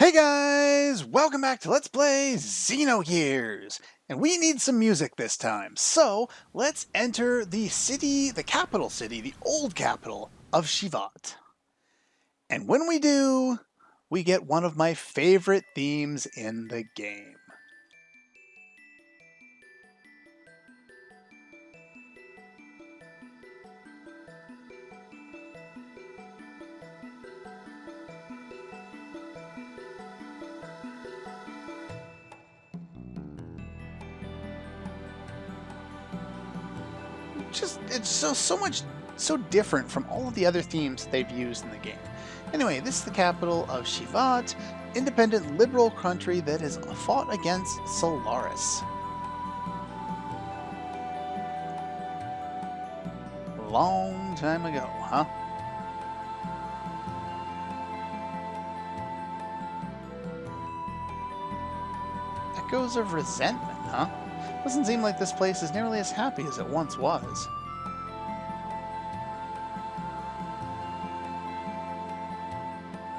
Hey guys! Welcome back to Let's Play Xenogears! And we need some music this time, so let's enter the city, the capital city, the old capital of Shevat. And when we do, we get one of my favorite themes in the game. It's so different from all of the other themes that they've used in the game. Anyway, this is the capital of Shevat, independent liberal country that has fought against Solaris. Long time ago, huh? Echoes of resentment, huh? Doesn't seem like this place is nearly as happy as it once was.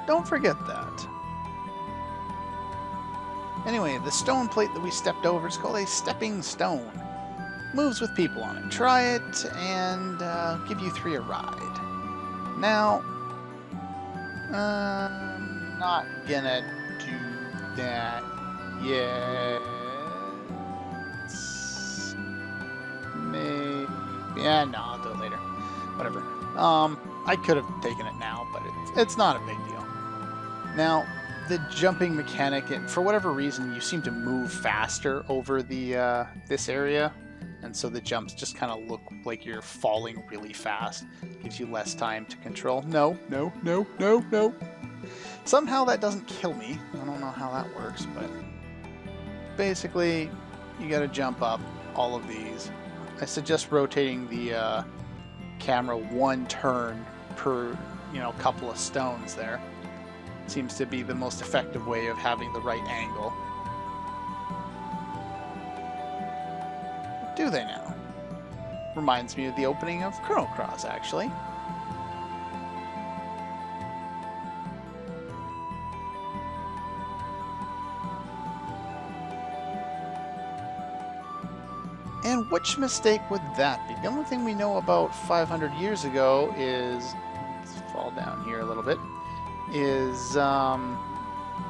Don't forget that. Anyway, the stone plate that we stepped over is called a stepping stone. Moves with people on it. Try it, and give you 3 a ride. Now, I'm not gonna do that yet. Maybe. Yeah, no, I'll do it later. Whatever. I could have taken it now, but it's not a big deal. Now, the jumping mechanic, for whatever reason, you seem to move faster over the this area, and so the jumps just kind of look like you're falling really fast. Gives you less time to control. No. Somehow that doesn't kill me. I don't know how that works, but basically, you gotta jump up all of these. I suggest rotating the camera 1 turn per, couple of stones there. Seems to be the most effective way of having the right angle. Do they now? Reminds me of the opening of Chrono Cross, actually. And which mistake would that be? The only thing we know about 500 years ago is, let's fall down here a little bit, is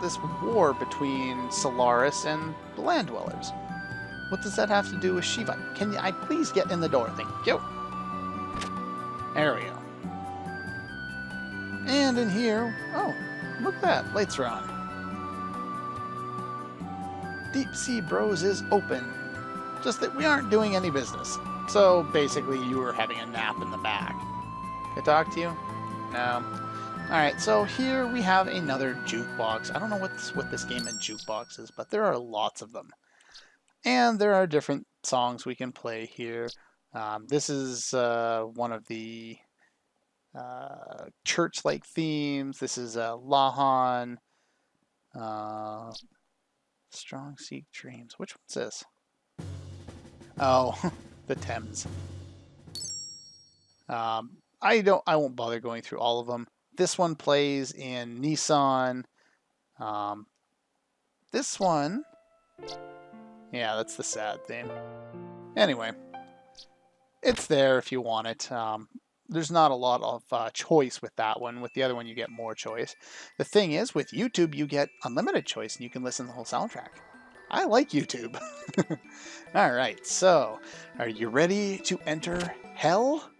this war between Solaris and the Land Dwellers. What does that have to do with Shevat? Can I please get in the door? Thank you. There we go. And in here, oh, look at that, lights are on. Deep Sea Bros is open. Just that we aren't doing any business. So basically you were having a nap in the back. Can I talk to you? No. Alright, so here we have another jukebox. I don't know what's with this game and jukeboxes, but there are lots of them. And there are different songs we can play here. This is one of the church-like themes. This is Lahan. Strong Seek Dreams. Which one's this? Oh, the Thames. I won't bother going through all of them. This one plays in Nissan. This one, yeah, that's the sad theme. Anyway, it's there if you want it. There's not a lot of choice with that one. With the other one, you get more choice. The thing is, with YouTube, you get unlimited choice, and you can listen to the whole soundtrack. I like YouTube. Alright, so, are you ready to enter hell?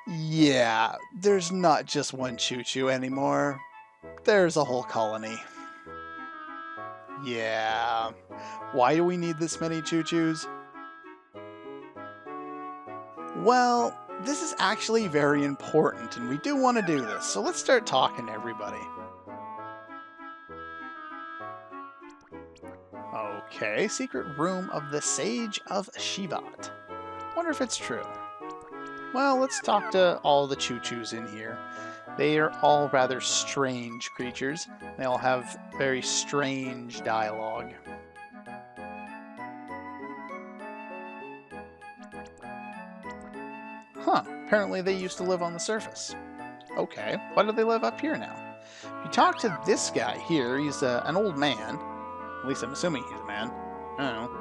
Yeah, there's not just one Chu-Chu anymore. There's a whole colony. Yeah. Why do we need this many Chu-Chus? Well, this is actually very important, and we do want to do this, so let's start talking to everybody. Okay, secret room of the Sage of Shevat. Wonder if it's true. Well, let's talk to all the Chu-Chus in here. They are all rather strange creatures. They all have very strange dialogue. Huh, apparently they used to live on the surface. Okay, why do they live up here now? If you talk to this guy here, he's an old man. At least I'm assuming he's a man. I don't know.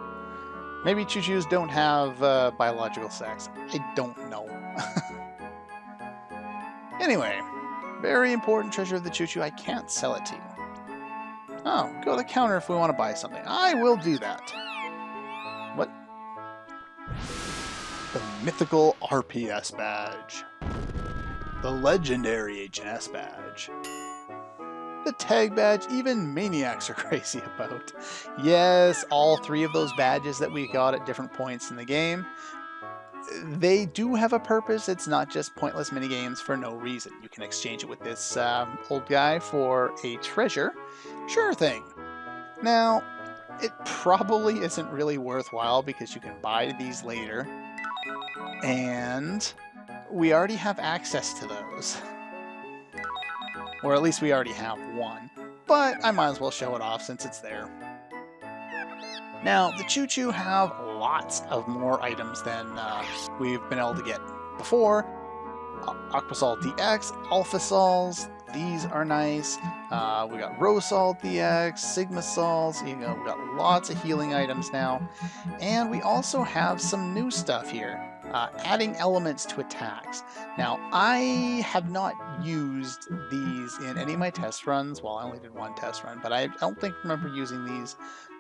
Maybe Chu-Chus don't have biological sex. I don't know. Anyway, very important treasure of the Chu-Chu. I can't sell it to you. Oh, go to the counter if we want to buy something. I will do that. What? The mythical RPS badge. The legendary H&S badge. The tag badge even maniacs are crazy about. Yes, all 3 of those badges that we got at different points in the game, they do have a purpose. It's not just pointless minigames for no reason. You can exchange it with this old guy for a treasure. Sure thing. Now, it probably isn't really worthwhile because you can buy these later. And we already have access to those. Or at least we already have one. But I might as well show it off since it's there. Now, the Chu-Chu have lots of more items than we've been able to get before. Aquasol DX, Alpha Sols, these are nice. We got Rosol DX, Sigma Sols, we got lots of healing items now. And we also have some new stuff here. Adding elements to attacks. Now, I have not used these in any of my test runs. Well, I only did one test run, but I don't remember using these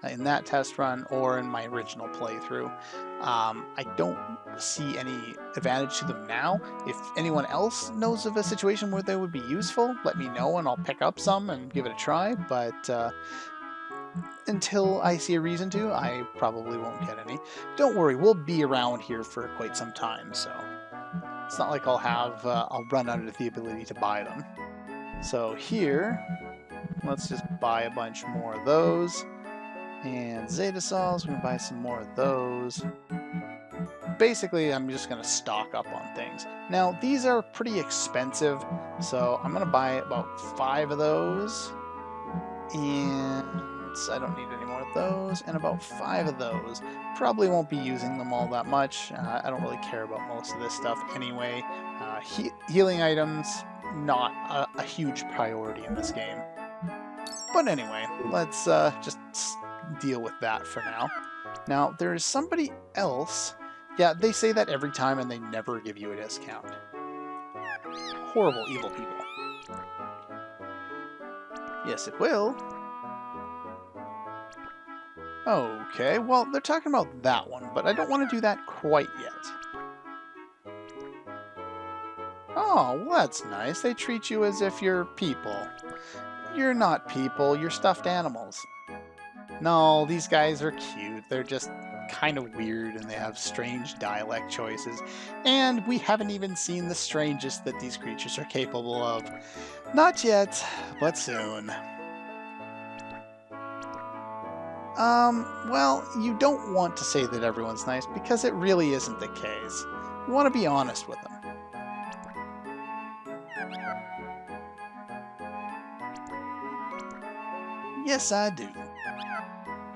in that test run or in my original playthrough. I don't see any advantage to them now. If anyone else knows of a situation where they would be useful, let me know and I'll pick up some and give it a try, but until I see a reason to, I probably won't get any. Don't worry, we'll be around here for quite some time, so it's not like I'll run out of the ability to buy them. So here, let's just buy a bunch more of those. And Zeta Sols, we can buy some more of those. Basically, I'm just going to stock up on things. Now, these are pretty expensive, so I'm going to buy about 5 of those. And I don't need any more of those, and about 5 of those. Probably won't be using them all that much. I don't really care about most of this stuff anyway. Healing items, not a huge priority in this game. But anyway, let's just deal with that for now. Now, there's somebody else. Yeah, they say that every time and they never give you a discount. Horrible, evil people. Yes, it will. Okay, well, they're talking about that one, but I don't want to do that quite yet. Oh, well, that's nice. They treat you as if you're people. You're not people, you're stuffed animals. No, these guys are cute. They're just kind of weird and they have strange dialect choices. And we haven't even seen the strangest that these creatures are capable of. Not yet, but soon. Well, you don't want to say that everyone's nice because it really isn't the case. You want to be honest with them. Yes, I do.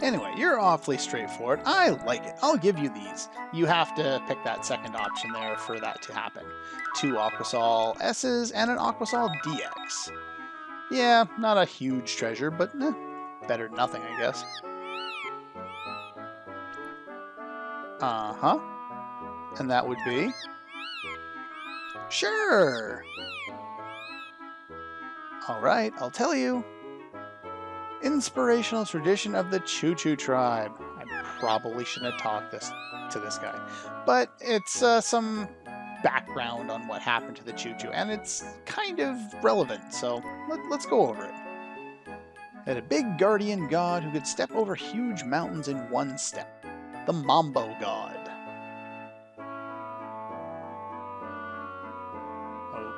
Anyway, you're awfully straightforward. I like it. I'll give you these. You have to pick that second option there for that to happen. 2 Aquasol S's and an Aquasol DX. Yeah, not a huge treasure, but better than nothing, I guess. Uh-huh. And that would be? Sure! Alright, I'll tell you. Inspirational tradition of the Chu-Chu tribe. I probably shouldn't have talked to this guy. But it's some background on what happened to the Chu-Chu, and it's kind of relevant, so let's go over it. Had a big guardian god who could step over huge mountains in one step. The Mambo god.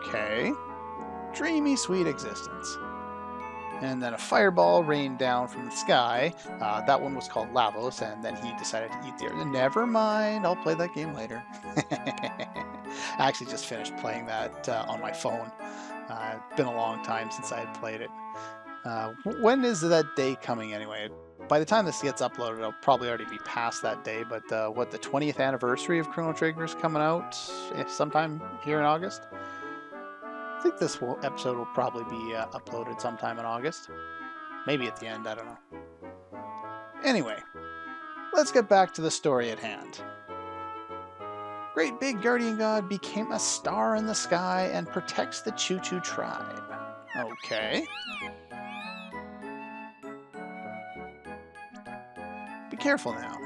Okay. Dreamy, sweet existence. And then a fireball rained down from the sky. That one was called Lavos, and then he decided to eat the earth. Never mind, I'll play that game later. I actually just finished playing that on my phone. It's been a long time since I had played it. When is that day coming anyway? By the time this gets uploaded, it'll probably already be past that day, but what, the 20th anniversary of Chrono Trigger is coming out sometime here in August? I think this episode will probably be uploaded sometime in August. Maybe at the end, I don't know. Anyway, let's get back to the story at hand. Great Big Guardian God became a star in the sky and protects the Chu-Chu tribe. Okay. Be careful now.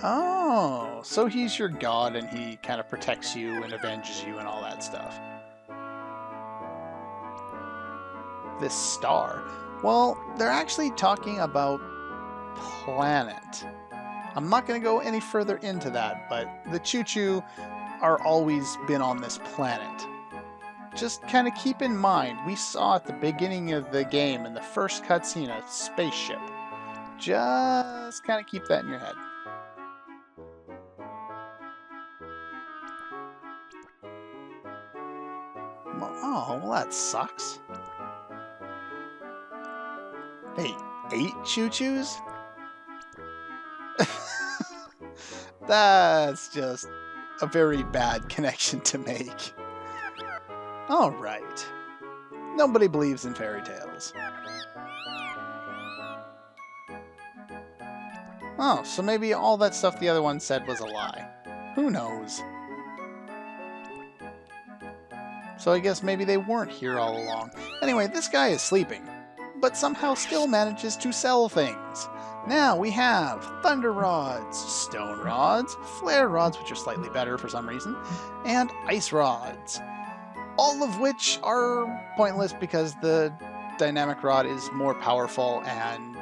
Oh, so he's your god and he kind of protects you and avenges you and all that stuff. This star. Well, they're actually talking about planet. I'm not going to go any further into that, but the Chu-Chu are always been on this planet. Just kind of keep in mind, we saw at the beginning of the game in the first cutscene a spaceship. Just kind of keep that in your head. Oh, well that sucks. Wait, 8 Chu-Chus? That's just a very bad connection to make. Alright. Nobody believes in fairy tales. Oh, so maybe all that stuff the other one said was a lie. Who knows? So I guess maybe they weren't here all along. Anyway, this guy is sleeping, but somehow still manages to sell things. Now we have thunder rods, stone rods, flare rods, which are slightly better for some reason, and ice rods. All of which are pointless because the dynamic rod is more powerful and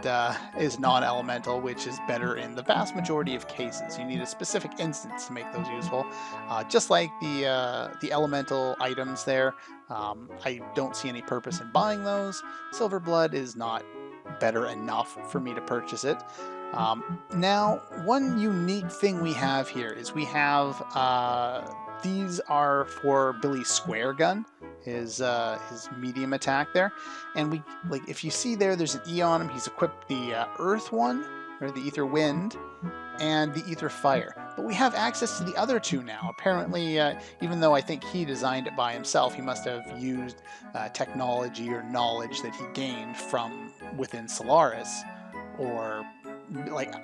is non-elemental, which is better in the vast majority of cases. You need a specific instance to make those useful. Just like the elemental items there, I don't see any purpose in buying those. Silver Blood is not better enough for me to purchase it. Now, one unique thing we have here is we have these are for Billy's square gun, his medium attack there, and we if you see there's an E on him. He's equipped the Earth one, or the Ether Wind, and the Ether Fire. But we have access to the other two now. Apparently, even though I think he designed it by himself, he must have used technology or knowledge that he gained from within Solaris, or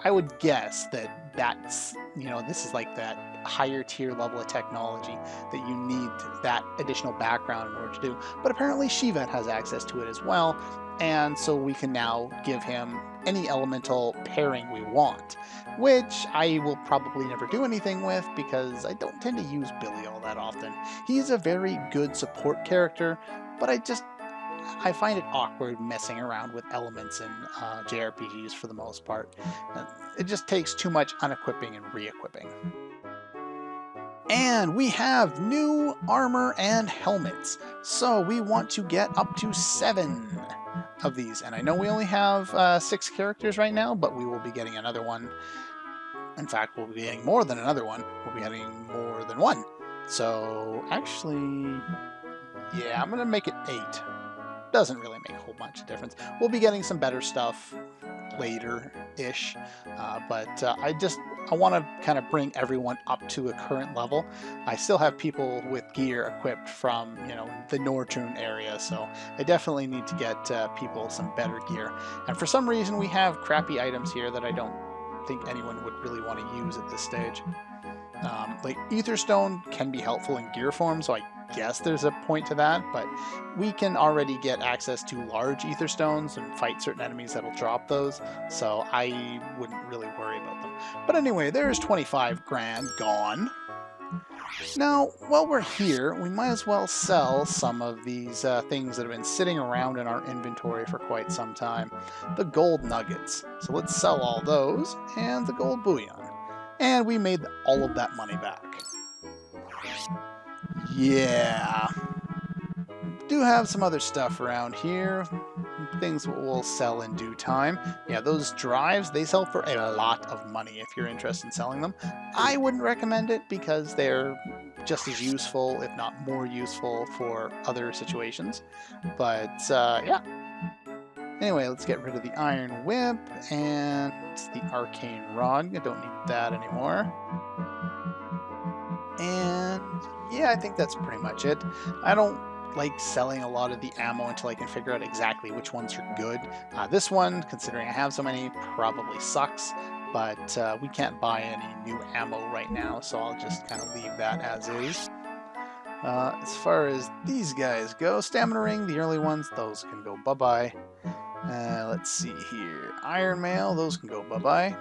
I would guess that's this is like that higher tier level of technology that you need that additional background in order to do. But apparently Shevat has access to it as well, and so we can now give him any elemental pairing we want, which I will probably never do anything with because I don't tend to use Billy all that often. He's a very good support character, but I find it awkward messing around with elements in JRPGs for the most part. It just takes too much unequipping and re-equipping. And we have new armor and helmets. So we want to get up to 7 of these. And I know we only have 6 characters right now, but we will be getting another one. In fact, we'll be getting more than another one. We'll be getting more than 1. So actually, yeah, I'm going to make it 8. Doesn't really make a whole bunch of difference. We'll be getting some better stuff later-ish, but I want to kind of bring everyone up to a current level. I still have people with gear equipped from the Nortune area, so I definitely need to get people some better gear. And for some reason, we have crappy items here that I don't think anyone would really want to use at this stage. Like Etherstone can be helpful in gear form, so I guess there's a point to that, but we can already get access to large Etherstones and fight certain enemies that'll drop those, so I wouldn't really worry about them. But anyway, there's 25 grand gone. Now, while we're here, we might as well sell some of these things that have been sitting around in our inventory for quite some time. The gold nuggets. So let's sell all those, and the gold bullion. And we made all of that money back. Yeah. Do have some other stuff around here. Things we'll sell in due time. Yeah, those drives, they sell for a lot of money if you're interested in selling them. I wouldn't recommend it because they're just as useful, if not more useful, for other situations. But, yeah. Anyway, let's get rid of the Iron Whip and the Arcane Rod. I don't need that anymore. And yeah, I think that's pretty much it. I don't like selling a lot of the ammo until I can figure out exactly which ones are good. This one, considering I have so many, probably sucks, but we can't buy any new ammo right now, so I'll just kind of leave that as is. As far as these guys go, stamina ring, the early ones, those can go bye-bye. Let's see here. Iron mail, those can go bye-bye.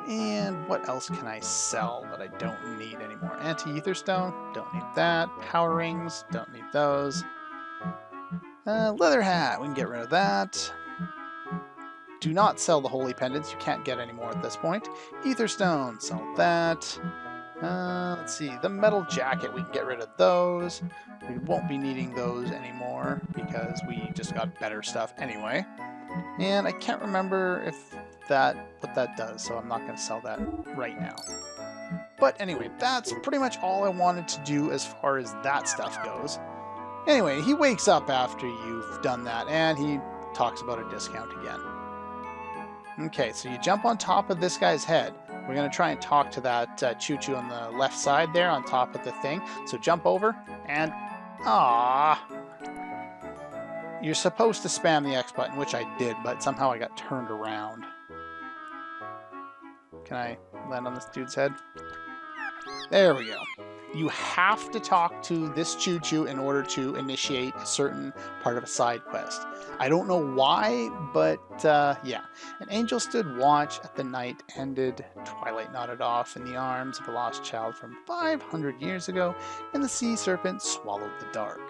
And what else can I sell that I don't need anymore? Anti-ether stone, don't need that. Power rings, don't need those. Leather hat, we can get rid of that. Do not sell the holy pendants, you can't get any more at this point. Ether stone, sell that. Let's see, the metal jacket, we can get rid of those. We won't be needing those anymore because we just got better stuff anyway. And I can't remember what that does, so I'm not going to sell that right now. But anyway, that's pretty much all I wanted to do as far as that stuff goes. Anyway, he wakes up after you've done that, and he talks about a discount again. Okay, so you jump on top of this guy's head. We're going to try and talk to that Chu-Chu on the left side there on top of the thing. So jump over, and you're supposed to spam the X button, which I did, but somehow I got turned around. Can I land on this dude's head? There we go. You have to talk to this Chu-Chu in order to initiate a certain part of a side quest. I don't know why, but yeah. An angel stood watch at the night ended. Twilight nodded off in the arms of a lost child from 500 years ago, and the sea serpent swallowed the dark.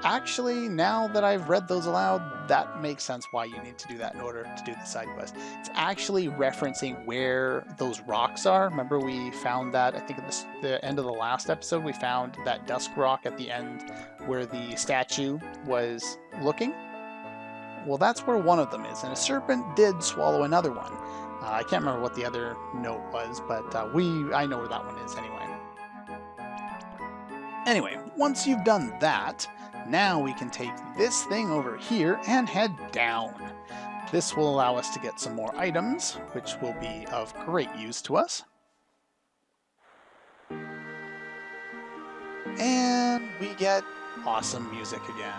Actually, now that I've read those aloud, that makes sense why you need to do that in order to do the side quest. It's actually referencing where those rocks are. Remember we found that, I think at the end of the last episode, we found that dusk rock at the end where the statue was looking? Well, that's where one of them is, and a serpent did swallow another one. I can't remember what the other note was, but I know where that one is anyway. Anyway, once you've done that, now we can take this thing over here and head down. This will allow us to get some more items, which will be of great use to us. And we get awesome music again.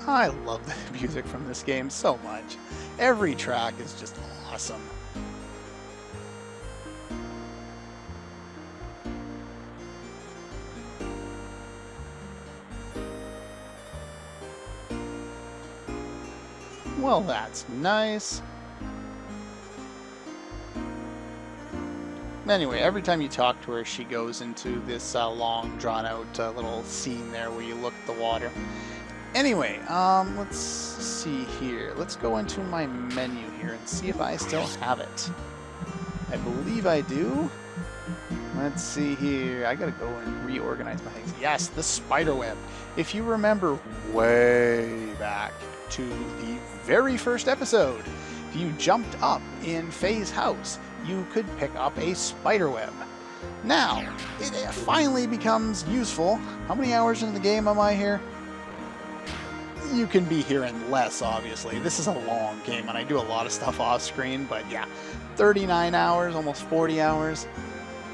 I love the music from this game so much. Every track is just awesome. Well, that's nice. Anyway, every time you talk to her, she goes into this long, drawn-out little scene there where you look at the water. Anyway, let's see here. Let's go into my menu here and see if I still have it. I believe I do. Let's see here. I gotta go and reorganize my things. Yes, the spider web. If you remember way back to the very first episode, if you jumped up in Faye's house, you could pick up a spider web. Now, it finally becomes useful. How many hours into the game am I here? You can be here in less, obviously. This is a long game, and I do a lot of stuff off screen, but yeah, 39 hours, almost 40 hours.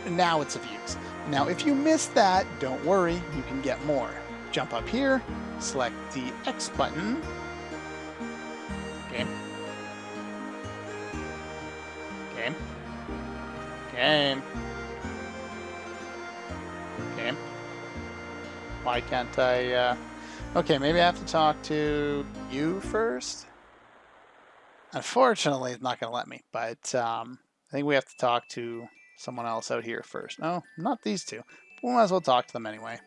And now it's of use. Now, if you missed that, don't worry, you can get more. Jump up here, select the X button. Game. Game. Game. Game. Why can't I, Okay, maybe I have to talk to you first. Unfortunately, it's not going to let me, but I think we have to talk to someone else out here first. No, not these two. We might as well talk to them anyway.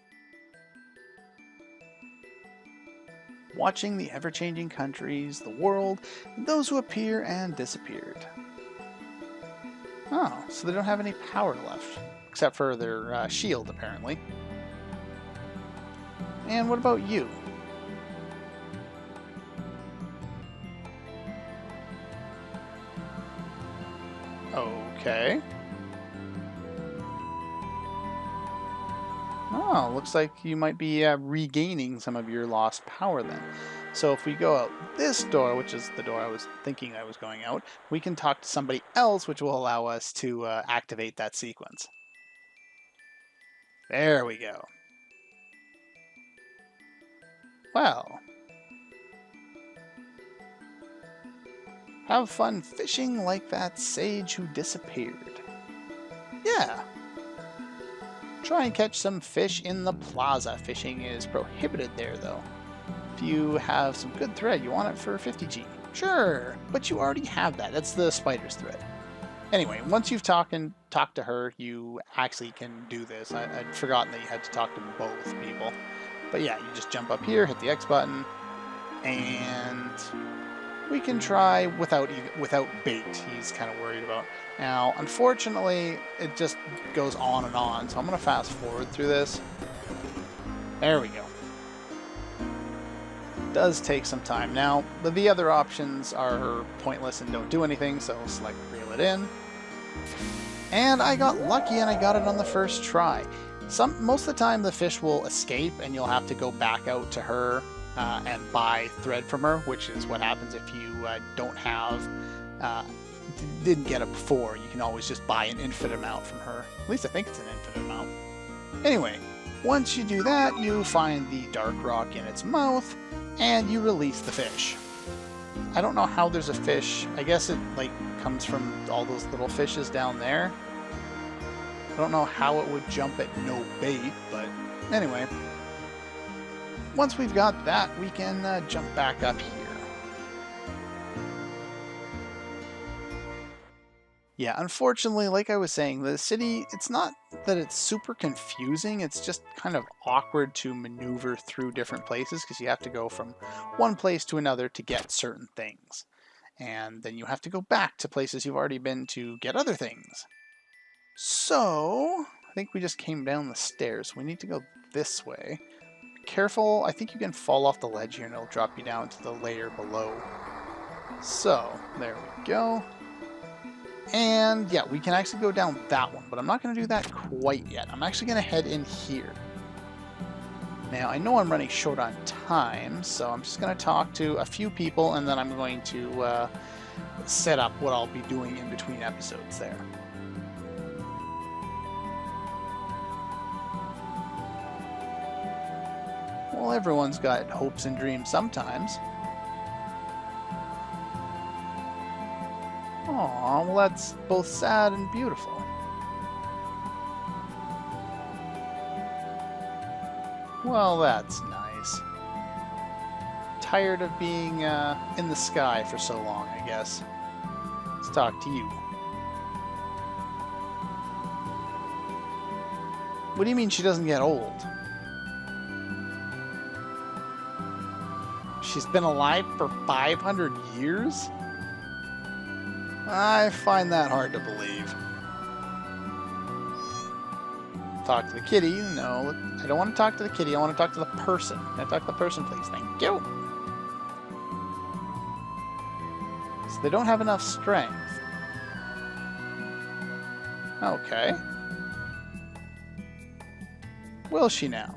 Watching the ever-changing countries, the world, and those who appear and disappeared. Oh, so they don't have any power left, except for their shield, apparently. And what about you? Okay. Oh, looks like you might be regaining some of your lost power then. So if we go out this door, which is the door I was thinking I was going out, we can talk to somebody else, which will allow us to activate that sequence. There we go. Well, have fun fishing like that sage who disappeared. Yeah. Try and catch some fish in the plaza. Fishing is prohibited there, though. If you have some good thread, you want it for 50G. Sure, but you already have that. That's the spider's thread. Anyway, once you've talked to her, you actually can do this. I'd forgotten that you had to talk to both people. But yeah, you just jump up here, hit the X button, and we can try without bait. He's kind of worried about. Now, unfortunately, it just goes on and on, so I'm going to fast forward through this. There we go. Does take some time. Now, the other options are pointless and don't do anything, so select reel it in. And I got lucky and I got it on the first try. Most of the time the fish will escape and you'll have to go back out to her and buy thread from her, which is what happens if you don't have, didn't get it before. You can always just buy an infinite amount from her. At least I think it's an infinite amount. Anyway, once you do that, you find the dark rock in its mouth and you release the fish. I don't know how there's a fish. I guess it comes from all those little fishes down there. I don't know how it would jump at no bait, but anyway. Once we've got that, we can jump back up here. Yeah, unfortunately, like I was saying, the city, it's not that it's super confusing, it's just kind of awkward to maneuver through different places because you have to go from one place to another to get certain things. And then you have to go back to places you've already been to get other things. So, I think we just came down the stairs. We need to go this way. Be careful, I think you can fall off the ledge here and it'll drop you down to the layer below. So, there we go. And yeah, we can actually go down that one, but I'm not going to do that quite yet. I'm actually going to head in here. Now, I know I'm running short on time, so I'm just going to talk to a few people, and then I'm going to set up what I'll be doing in between episodes there. Well, everyone's got hopes and dreams sometimes. Aw, well that's both sad and beautiful. Well, that's nice. Tired of being in the sky for so long, I guess. Let's talk to you. What do you mean she doesn't get old? She's been alive for 500 years? I find that hard to believe. Talk to the kitty? No, I don't want to talk to the kitty. I want to talk to the person. Can I talk to the person, please? Thank you. So they don't have enough strength. Okay. Will she now?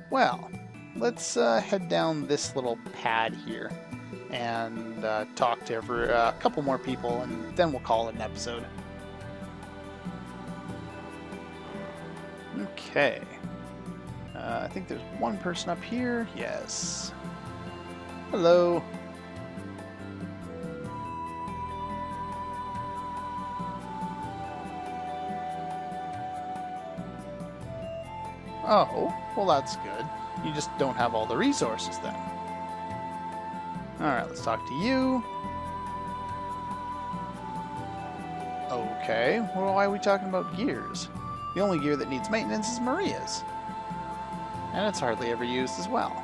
Well, let's head down this little pad here and talk to a couple more people, and then we'll call it an episode. Okay. I think there's one person up here. Yes. Hello. Oh, well that's good. You just don't have all the resources then. Alright, let's talk to you. Okay, well why are we talking about gears? The only gear that needs maintenance is Maria's. And it's hardly ever used as well.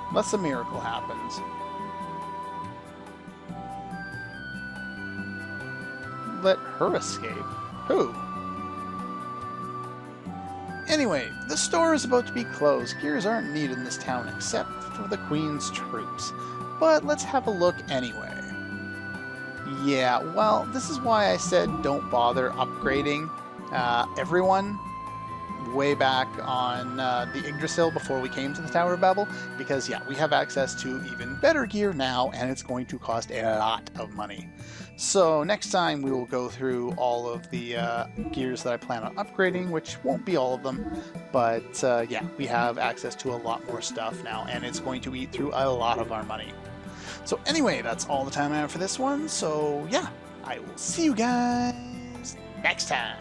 Unless a miracle happens. Let her escape? Who? Anyway, the store is about to be closed. Gears aren't needed in this town except for the Queen's troops. But let's have a look anyway. Yeah, well, this is why I said don't bother upgrading everyone way back on the Yggdrasil before we came to the Tower of Babel, because yeah, we have access to even better gear now, and it's going to cost a lot of money. So next time we will go through all of the gears that I plan on upgrading, which won't be all of them, but yeah, we have access to a lot more stuff now, and it's going to eat through a lot of our money. So anyway, that's all the time I have for this one, so yeah, I will see you guys next time.